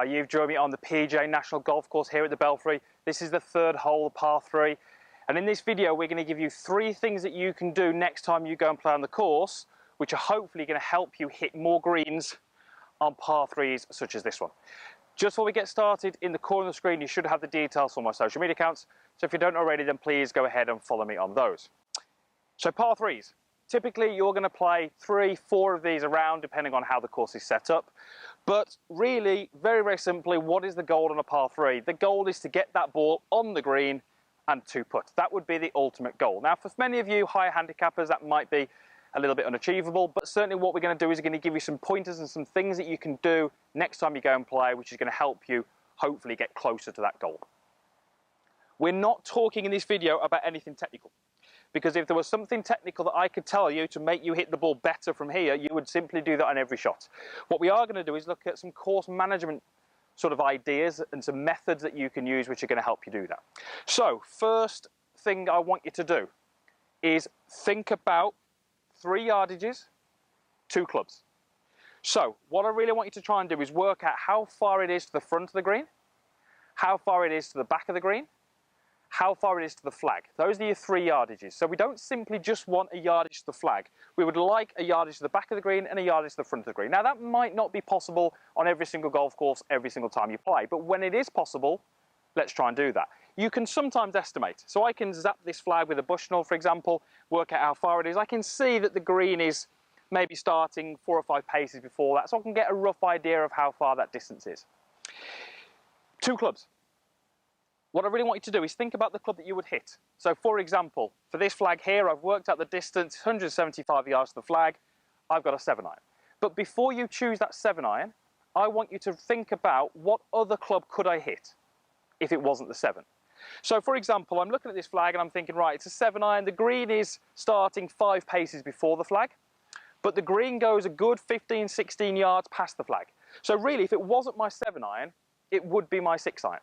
You've joined me on the PJ National Golf Course here at the Belfry. This is the third hole, par 3. And in this video, we're going to give you 3 things that you can do next time you go and play on the course, which are hopefully going to help you hit more greens on par 3s such as this one. Just before we get started, in the corner of the screen, you should have the details for my social media accounts. So if you don't already, then please go ahead and follow me on those. So par 3s. Typically, you're going to play 3, 4 of these around, depending on how the course is set up. But really, very, very simply, what is the goal on a par 3? The goal is to get that ball on the green and 2-putt. That would be the ultimate goal. Now, for many of you higher handicappers, that might be a little bit unachievable, but certainly what we're going to do is we're going to give you some pointers and some things that you can do next time you go and play, which is going to help you hopefully get closer to that goal. We're not talking in this video about anything technical, because if there was something technical that I could tell you to make you hit the ball better from here, you would simply do that on every shot. What we are going to do is look at some course management sort of ideas and some methods that you can use which are going to help you do that. So, first thing I want you to do is think about 3 yardages, 2 clubs. So, what I really want you to try and do is work out how far it is to the front of the green, how far it is to the back of the green, how far it is to the flag. Those are your 3 yardages. So we don't simply just want a yardage to the flag. We would like a yardage to the back of the green and a yardage to the front of the green. Now that might not be possible on every single golf course, every single time you play, but when it is possible, let's try and do that. You can sometimes estimate. So I can zap this flag with a Bushnell, for example, work out how far it is. I can see that the green is maybe starting 4 or 5 paces before that, so I can get a rough idea of how far that distance is. 2 clubs. What I really want you to do is think about the club that you would hit. So for example, for this flag here, I've worked out the distance, 175 yards to the flag. I've got a 7-iron. But before you choose that 7-iron, I want you to think about what other club could I hit if it wasn't the 7. So for example, I'm looking at this flag and I'm thinking, right, it's a 7-iron. The green is starting 5 paces before the flag, but the green goes a good 15, 16 yards past the flag. So really, if it wasn't my 7-iron, it would be my 6-iron.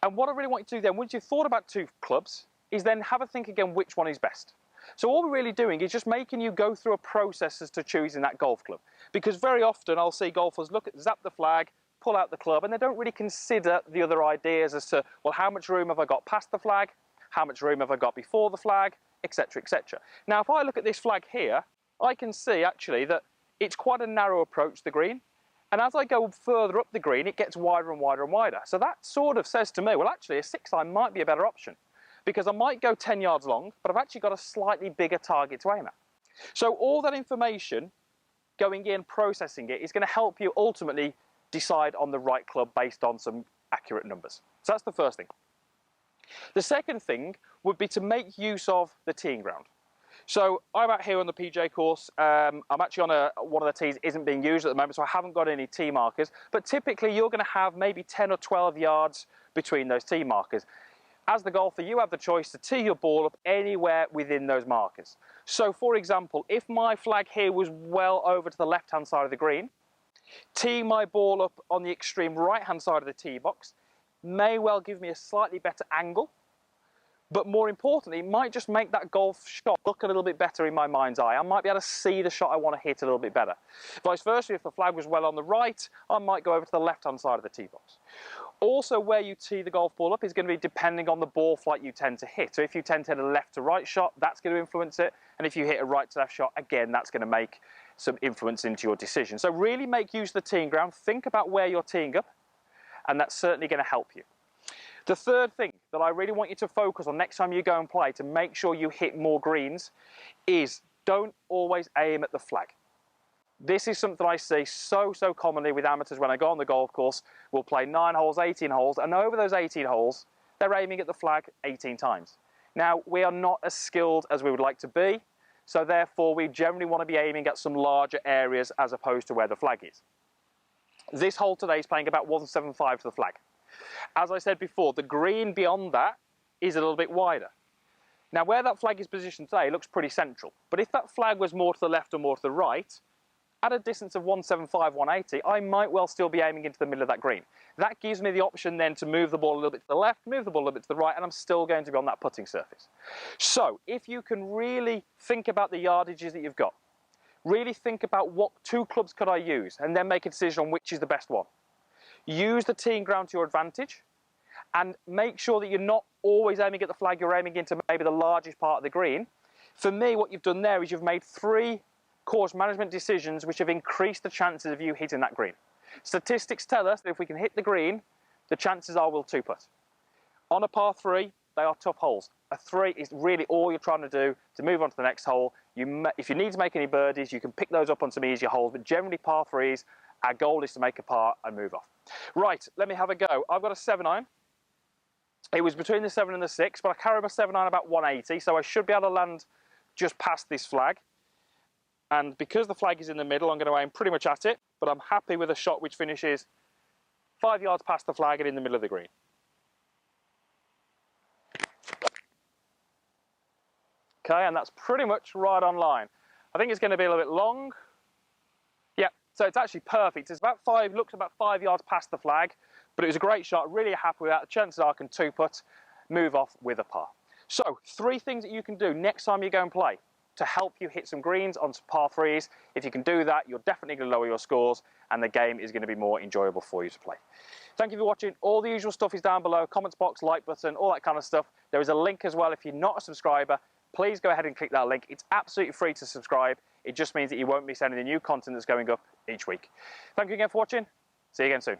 And what I really want you to do then, once you've thought about 2 clubs, is then have a think again which one is best. So all we're really doing is just making you go through a process as to choosing that golf club. Because very often I'll see golfers zap the flag, pull out the club, and they don't really consider the other ideas as to, well, how much room have I got past the flag? How much room have I got before the flag? Etc, etc. Now, if I look at this flag here, I can see actually that it's quite a narrow approach to the green. And as I go further up the green, it gets wider and wider and wider. So that sort of says to me, well, actually, a 6-iron might be a better option because I might go 10 yards long, but I've actually got a slightly bigger target to aim at. So all that information going in, processing it, is going to help you ultimately decide on the right club based on some accurate numbers. So that's the first thing. The second thing would be to make use of the teeing ground. So I'm out here on the PJ course. I'm actually on one of the tees isn't being used at the moment, so I haven't got any tee markers. But typically you're going to have maybe 10 or 12 yards between those tee markers. As the golfer, you have the choice to tee your ball up anywhere within those markers. So for example, if my flag here was well over to the left-hand side of the green, tee my ball up on the extreme right-hand side of the tee box may well give me a slightly better angle. But more importantly, it might just make that golf shot look a little bit better in my mind's eye. I might be able to see the shot I want to hit a little bit better. Vice versa, if the flag was well on the right, I might go over to the left-hand side of the tee box. Also, where you tee the golf ball up is going to be depending on the ball flight you tend to hit. So if you tend to hit a left to right shot, that's going to influence it. And if you hit a right to left shot, again, that's going to make some influence into your decision. So really make use of the teeing ground. Think about where you're teeing up, and that's certainly going to help you. The third thing that I really want you to focus on next time you go and play to make sure you hit more greens is don't always aim at the flag. This is something I see so commonly with amateurs when I go on the golf course. We'll play 9 holes, 18 holes, and over those 18 holes, they're aiming at the flag 18 times. Now, we are not as skilled as we would like to be, so therefore we generally want to be aiming at some larger areas as opposed to where the flag is. This hole today is playing about 175 to the flag. As I said before, the green beyond that is a little bit wider. Now, where that flag is positioned today looks pretty central, but if that flag was more to the left or more to the right, at a distance of 175, 180, I might well still be aiming into the middle of that green. That gives me the option then to move the ball a little bit to the left, move the ball a little bit to the right, and I'm still going to be on that putting surface. So, if you can really think about the yardages that you've got, really think about what 2 clubs could I use, and then make a decision on which is the best one. Use the teeing ground to your advantage, and make sure that you're not always aiming at the flag, you're aiming into maybe the largest part of the green. For me, what you've done there is you've made 3 course management decisions which have increased the chances of you hitting that green. Statistics tell us that if we can hit the green, the chances are we'll 2-putt. On a par 3, they are tough holes. A 3 is really all you're trying to do to move on to the next hole. If you need to make any birdies, you can pick those up on some easier holes, but generally par 3s, our goal is to make a par and move off. Right, let me have a go. I've got a 7-iron. It was between the 7 and the 6, but I carry my 7-iron about 180, so I should be able to land just past this flag. And because the flag is in the middle, I'm going to aim pretty much at it, but I'm happy with a shot which finishes 5 yards past the flag and in the middle of the green. Okay, and that's pretty much right on line. I think it's going to be a little bit long. Yeah, so it's actually perfect. It's about 5, looks about 5 yards past the flag, but it was a great shot. Really happy with that. The chances are I can 2-putt, move off with a par. So 3 things that you can do next time you go and play to help you hit some greens on some par 3s. If you can do that, you're definitely going to lower your scores and the game is going to be more enjoyable for you to play. Thank you for watching. All the usual stuff is down below. Comments box, like button, all that kind of stuff. There is a link as well if you're not a subscriber. Please go ahead and click that link. It's absolutely free to subscribe. It just means that you won't miss any of the new content that's going up each week. Thank you again for watching. See you again soon.